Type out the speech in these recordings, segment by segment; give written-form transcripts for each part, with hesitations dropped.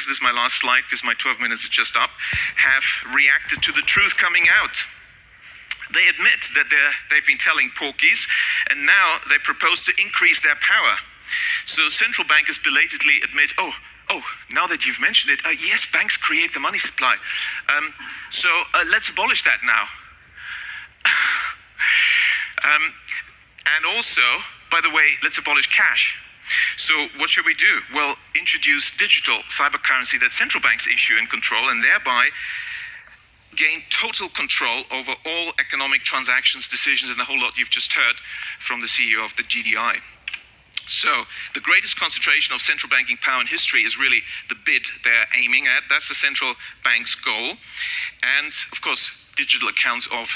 this is my last slide because my 12 minutes are just up, have reacted to the truth coming out. They admit that they've been telling porkies, and now they propose to increase their power. So central bankers belatedly admit, oh, now that you've mentioned it, yes, banks create the money supply. So let's abolish that now. And also, by the way, let's abolish cash. So what should we do? Well, introduce digital cyber currency that central banks issue and control, and thereby gain total control over all economic transactions, decisions, and the whole lot you've just heard from the CEO of the GDI. So the greatest concentration of central banking power in history is really the bid they're aiming at. That's the central bank's goal. And of course, digital accounts of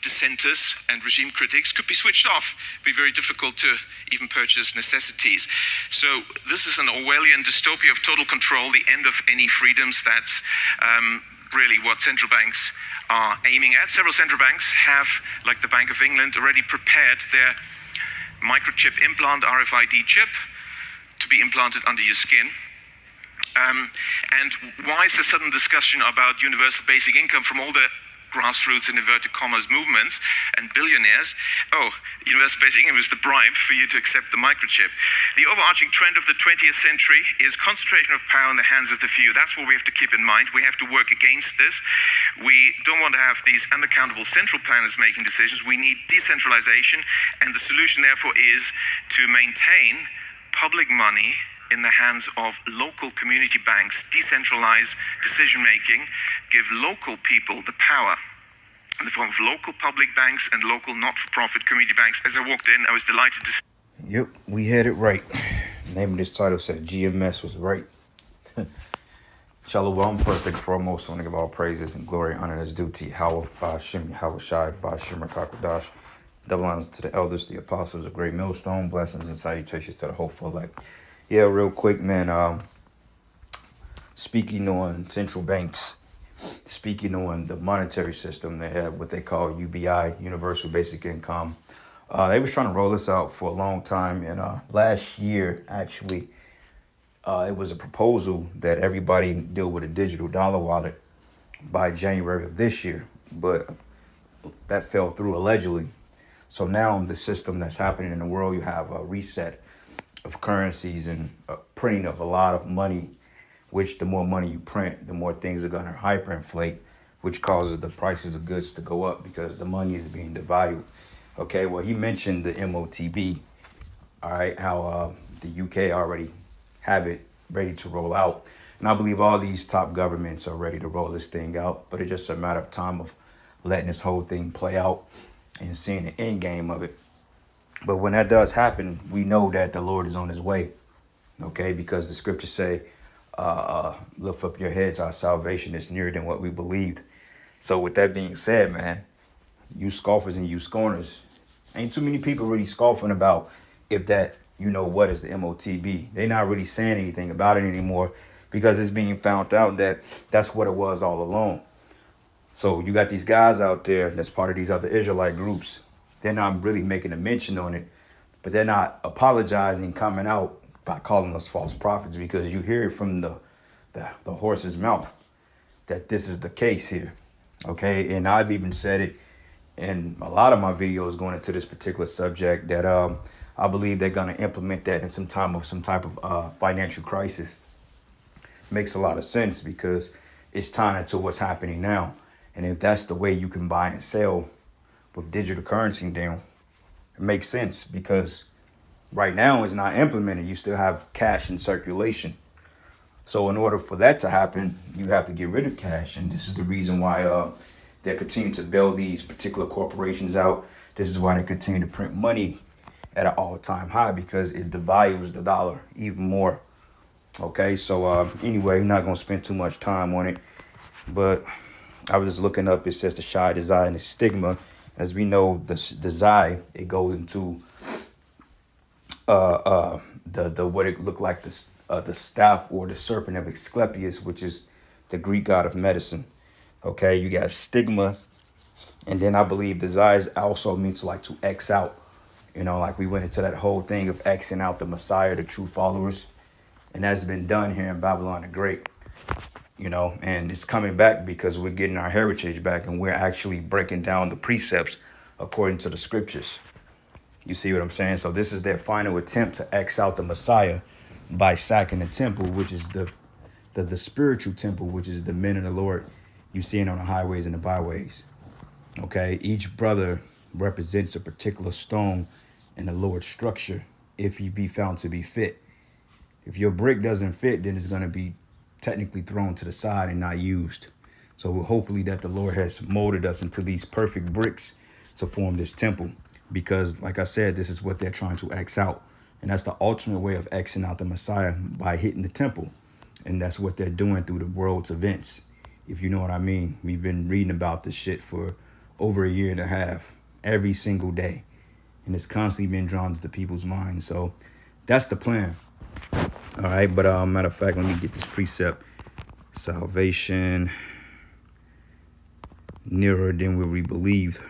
dissenters and regime critics could be switched off. It'd be very difficult to even purchase necessities. So this is an Orwellian dystopia of total control, the end of any freedoms. That's really what central banks are aiming at. Several central banks have, like the Bank of England, already prepared their microchip implant, RFID chip, to be implanted under your skin. And why is there sudden discussion about universal basic income from all the grassroots and inverted commas movements and billionaires? Oh, universal basic income is the bribe for you to accept the microchip. The overarching trend of the 20th century is concentration of power in the hands of the few. That's what we have to keep in mind. We have to work against this. We don't want to have these unaccountable central planners making decisions. We need decentralization, and the solution therefore is to maintain public money in the hands of local community banks, decentralize decision-making, give local people the power in the form of local public banks and local not-for-profit community banks. As I walked in, I was delighted to see. Yep, we had it right. The name of this title said GMS was right. Shalom, first and foremost, I want to give all praises and glory and honor that's due to Yahweh, Ba'ashem, Yahweh Shai, Ba'ashem, Rakakwadash. Double honors to the elders, the apostles, the great millstone, blessings and salutations to the hopeful elect. Yeah, real quick, man. Speaking on central banks, speaking on the monetary system, they have what they call UBI, Universal Basic Income. They was trying to roll this out for a long time, and last year, actually, it was a proposal that everybody deal with a digital dollar wallet by January of this year, but that fell through allegedly. So now the system that's happening in the world, you have a reset of currencies and printing of a lot of money, which the more money you print, the more things are going to hyperinflate, which causes the prices of goods to go up because the money is being devalued. Okay, well, he mentioned the MOTB, all right, how the UK already have it ready to roll out. And I believe all these top governments are ready to roll this thing out, but it's just a matter of time of letting this whole thing play out and seeing the end game of it. But when that does happen, we know that the Lord is on his way, okay? Because the scriptures say, lift up your heads, our salvation is nearer than what we believed. So with that being said, man, you scoffers and you scorners, ain't too many people really scoffing about if that, what is the MOTB. They're not really saying anything about it anymore because it's being found out that that's what it was all along. So you got these guys out there that's part of these other Israelite groups. They're not really making a mention on it, but they're not apologizing, coming out by calling us false prophets, because you hear it from the horse's mouth that this is the case here. Okay, and I've even said it in a lot of my videos going into this particular subject that I believe they're going to implement that in some type of financial crisis. Makes a lot of sense because it's tying into what's happening now, and if that's the way you can buy and sell with digital currency down, it makes sense because right now it's not implemented. You still have cash in circulation. So in order for that to happen, you have to get rid of cash. And this is the reason why they continue to bail these particular corporations out. This is why they continue to print money at an all-time high, because it devalues the dollar even more. Okay, so anyway, I'm not going to spend too much time on it. But I was just looking up, it says the Shai, desire, and the stigma. As we know, the Zai, it goes into the what it looked like, the staff or the serpent of Asclepius, which is the Greek god of medicine. Okay, you got stigma, and then I believe the Zai also means like to X out. Like we went into that whole thing of Xing out the Messiah, the true followers. And that's been done here in Babylon the Great, and it's coming back because we're getting our heritage back and we're actually breaking down the precepts according to the scriptures. You see what I'm saying? So this is their final attempt to X out the Messiah by sacking the temple, which is the spiritual temple, which is the men of the Lord you see it on the highways and the byways. Okay, each brother represents a particular stone in the Lord's structure if he be found to be fit. If your brick doesn't fit, then it's going to be technically thrown to the side and not used. So hopefully that the Lord has molded us into these perfect bricks to form this temple. Because like I said, this is what they're trying to X out. And that's the ultimate way of Xing out the Messiah, by hitting the temple. And that's what they're doing through the world's events. If you know what I mean. We've been reading about this shit for over a year and a half, every single day. And it's constantly been drawn to the people's minds. So that's the plan. All right. But matter of fact, let me get this precept. Salvation nearer than where we believed.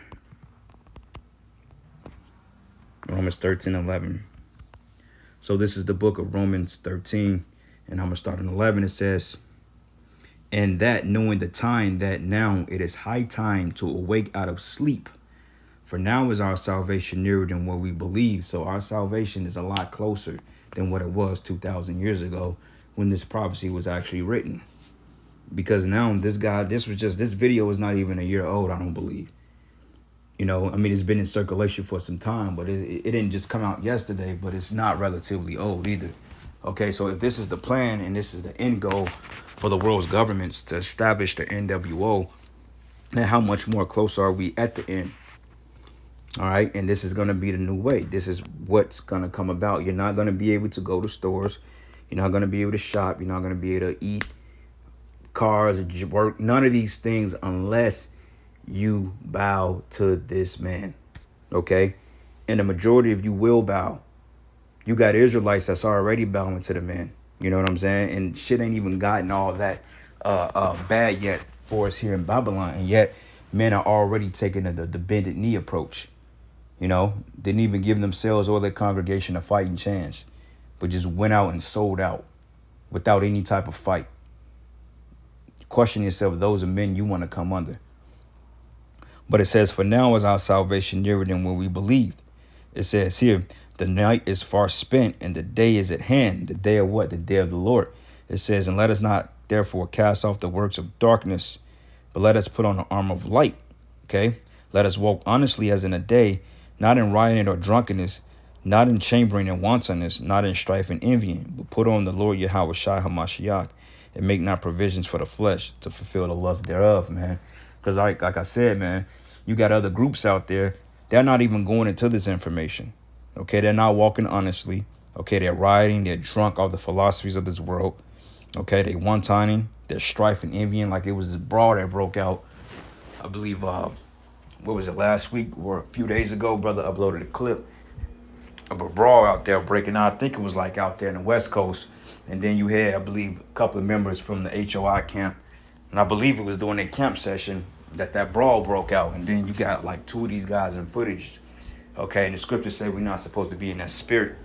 Romans 13:11. So this is the book of Romans 13. And I'm going to start in 11. It says, and that knowing the time, that now it is high time to awake out of sleep. For now is our salvation nearer than what we believe. So our salvation is a lot closer than what it was 2,000 years ago when this prophecy was actually written. Because now this video is not even a year old, I don't believe. It's been in circulation for some time, but it didn't just come out yesterday, but it's not relatively old either. Okay, so if this is the plan and this is the end goal for the world's governments to establish the NWO, then how much more close are we at the end? All right, and this is going to be the new way. This is what's going to come about. You're not going to be able to go to stores. You're not going to be able to shop. You're not going to be able to eat, cars, work, none of these things unless you bow to this man. Okay, and the majority of you will bow. You got Israelites that's already bowing to the man. You know what I'm saying? And shit ain't even gotten all that bad yet for us here in Babylon. And yet men are already taking the bended knee approach. Didn't even give themselves or their congregation a fighting chance, but just went out and sold out without any type of fight. Question yourself, those are men you want to come under. But it says, for now is our salvation nearer than what we believed. It says here, the night is far spent and the day is at hand. The day of what? The day of the Lord. It says, and let us not therefore cast off the works of darkness, but let us put on the armor of light. Okay. Let us walk honestly as in a day, not in rioting or drunkenness, not in chambering and wantonness, not in strife and envying, but put on the Lord Yahweh Shai HaMashiach, and make not provisions for the flesh to fulfill the lust thereof, man. Because like I said, man, you got other groups out there. They're not even going into this information. Okay, they're not walking honestly. Okay, they're rioting. They're drunk off the philosophies of this world. Okay, they one-timing. They're strife and envying, like it was this brawl that broke out. I believe, what was it, last week or a few days ago? Brother uploaded a clip of a brawl out there breaking out. I think it was like out there in the West Coast. And then you had, I believe, a couple of members from the HOI camp. And I believe it was during their camp session that brawl broke out. And then you got like two of these guys in footage. Okay, and the scriptures say we're not supposed to be in that spirit.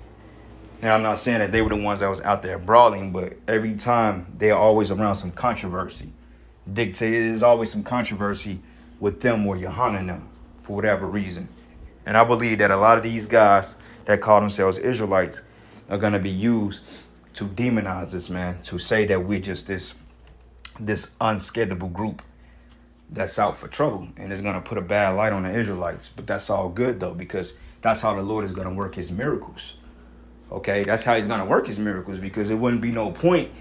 Now, I'm not saying that they were the ones that was out there brawling, but every time they're always around some controversy. There's always some controversy with them or Yohanan for whatever reason. And I believe that a lot of these guys that call themselves Israelites are going to be used to demonize this man, to say that we're just this unscatable group that's out for trouble, and it's going to put a bad light on the Israelites. But that's all good, though, because that's how the Lord is going to work his miracles. Okay, that's how he's going to work his miracles, because it wouldn't be no point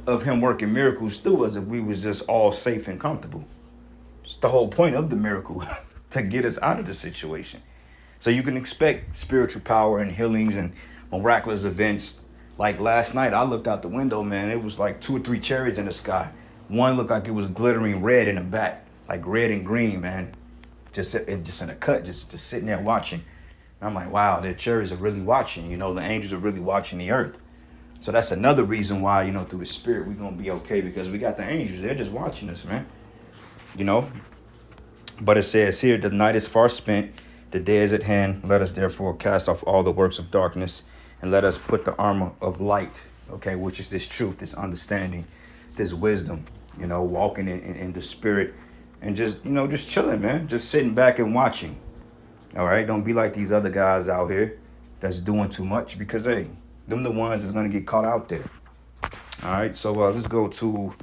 of him working miracles through us if we was just all safe and comfortable. It's the whole point of the miracle, to get us out of the situation. So you can expect spiritual power and healings and miraculous events. Like last night, I looked out the window, man. It was like 2 or 3 cherries in the sky. One looked like it was glittering red in the back, like red and green, man. Just in a cut, just sitting there watching. And I'm like, wow, the cherries are really watching. The angels are really watching the earth. So that's another reason why, through the spirit, we're going to be okay, because we got the angels. They're just watching us, man. But it says here, the night is far spent, the day is at hand. Let us therefore cast off all the works of darkness, and let us put the armor of light. okay, which is this truth, this understanding, this wisdom, you know, walking in the spirit and just, you know, just chilling, man, just sitting back and watching. All right, don't be like these other guys out here that's doing too much, because hey, them the ones that's gonna get caught out there. All right, so let's go to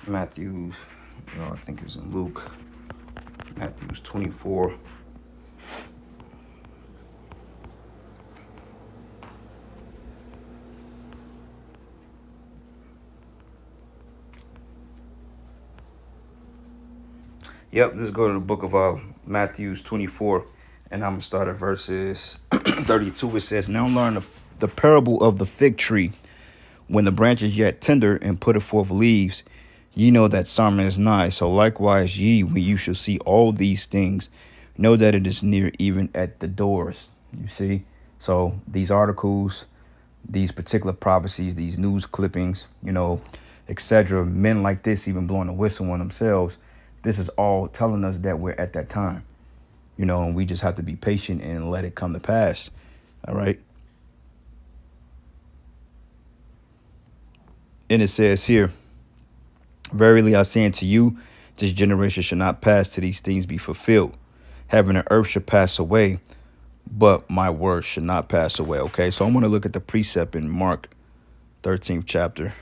Matthew's. I think it's in Luke. Matthew's 24. Yep, let's go to the book of Matthew's 24, and I'm going to start at verses 32. It says, "Now learn the parable of the fig tree. When the branch is yet tender and putteth forth leaves, ye know that summer is nigh. So likewise ye, when you shall see all these things, know that it is near, even at the doors." You see? So these articles, these particular prophecies, these news clippings, you know, etc., men like this even blowing a whistle on themselves, this is all telling us that we're at that time, you know, and we just have to be patient and let it come to pass. All right. And it says here, "Verily I say unto you, this generation shall not pass till these things be fulfilled. Heaven and earth shall pass away, but my word should not pass away." Okay, so I'm going to look at the precept in Mark 13th chapter.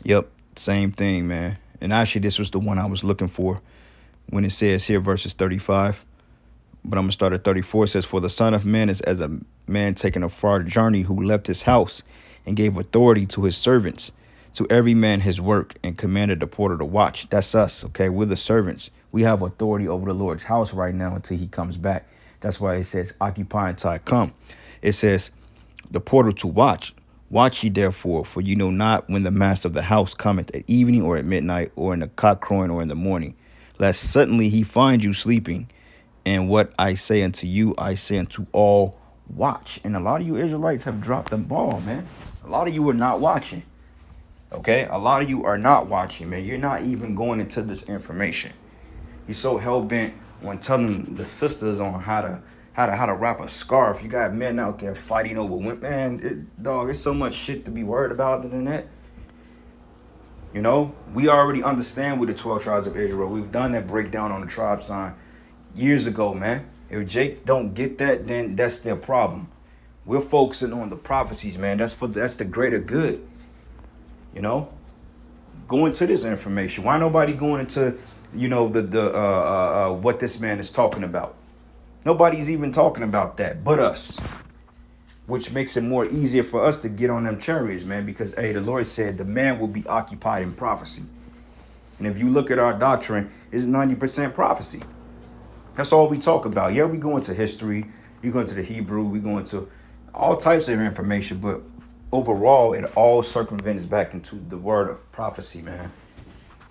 Yep, same thing, man. And actually, this was the one I was looking for when it says here, verses 35. But I'm going to start at 34. It says, "For the Son of Man is as a man taking a far journey, who left his house and gave authority to his servants, to every man his work, and commanded the porter to watch." That's us, okay? We're the servants. We have authority over the Lord's house right now until he comes back. That's why it says, "Occupy until I come." It says, "The porter to watch. Watch ye therefore, for you know not when the master of the house cometh, at evening or at midnight, or in the cock crowing or in the morning, lest suddenly he find you sleeping. And what I say unto you, I say unto all, watch." And a lot of you Israelites have dropped the ball, man. A lot of you are not watching. Okay? A lot of you are not watching, man. You're not even going into this information. You're so hell-bent on telling the sisters on how to wrap a scarf. You got men out there fighting over women. Man, dog, it's so much shit to be worried about other than that. You know, we already understand with the 12 tribes of Israel. We've done that breakdown on the tribe sign years ago, man. If Jake don't get that, then that's their problem. We're focusing on the prophecies, man. That's the greater good. You know, go into this information. Why nobody going into, you know, the what this man is talking about? Nobody's even talking about that but us, which makes it more easier for us to get on them chariots, man, because hey, the Lord said the man will be occupied in prophecy. And if you look at our doctrine, it's 90% prophecy. That's all we talk about. Yeah, we go into history, we go into the Hebrew, we go into all types of information, but overall, it all circumvents back into the word of prophecy, man.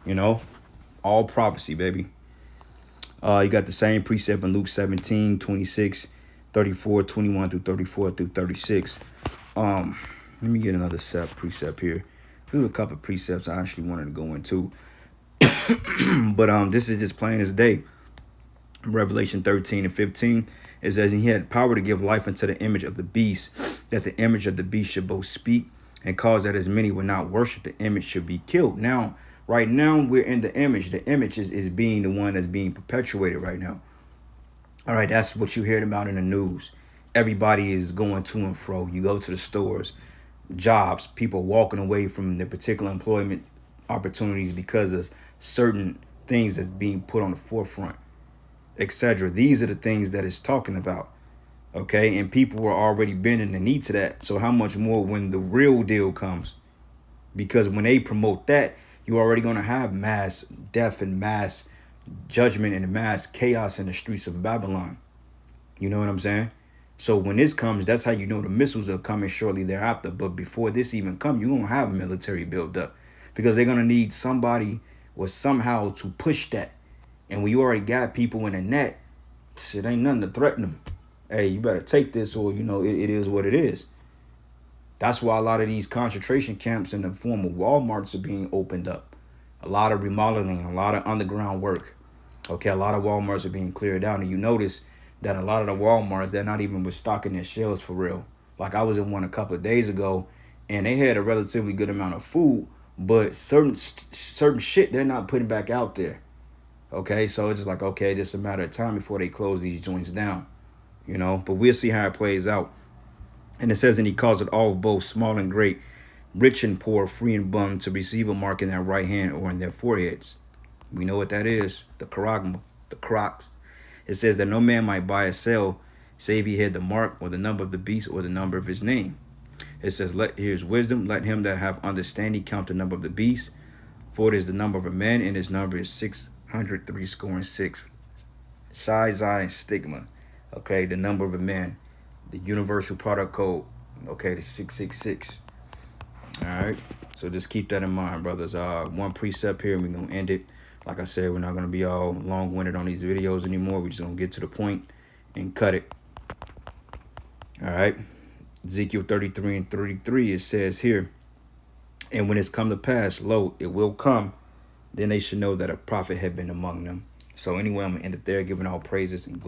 You know, all prophecy, baby. You got the same precept in Luke 17, 26, 34, 21 through 34 through 36. Let me get another precept here. There's a couple of precepts I actually wanted to go into. But this is just plain as day. Revelation 13 and 15, it says, "And he had power to give life unto the image of the beast, that the image of the beast should both speak, and cause that as many would not worship the image should be killed." Now, right now, we're in the image. The image is being the one that's being perpetuated right now. All right, that's what you heard about in the news. Everybody is going to and fro. You go to the stores, jobs, people walking away from their particular employment opportunities because of certain things that's being put on the forefront, etc. These are the things that it's talking about. Okay, and people were already bending the knee to that. So how much more when the real deal comes? Because when they promote that, you're already going to have mass death and mass judgment and mass chaos in the streets of Babylon. You know what I'm saying? So when this comes, that's how you know the missiles are coming shortly thereafter. But before this even comes, you're going to have a military build up, because they're going to need somebody or somehow to push that. And when you already got people in the net, shit ain't nothing to threaten them. Hey, you better take this, or, you know, it is what it is. That's why a lot of these concentration camps in the form of Walmarts are being opened up. A lot of remodeling, a lot of underground work. Okay, a lot of Walmarts are being cleared out, and you notice that a lot of the Walmarts, they're not even restocking their shelves for real. Like I was in one a couple of days ago, and they had a relatively good amount of food, but certain shit they're not putting back out there. Okay, so it's just like, okay, just a matter of time before they close these joints down, you know. But we'll see how it plays out. And it says, and he calls it all of both small and great, rich and poor, free and bond, to receive a mark in their right hand or in their foreheads. We know what that is, the charagma, the crocs. It says that no man might buy or sell, save he had the mark or the number of the beast or the number of his name. It says, here's wisdom, let him that have understanding count the number of the beast, for it is the number of a man, and his number is 636. Shai Zai stigma. Okay, the number of a man. The universal product code. Okay, the 666. Alright. So just keep that in mind, brothers. One precept here, and we're gonna end it. Like I said, we're not gonna be all long-winded on these videos anymore. We're just gonna get to the point and cut it. Alright. Ezekiel 33 and 33, it says here, and when it's come to pass, lo, it will come, then they should know that a prophet had been among them. So anyway, I'm going to end it there, giving all praises and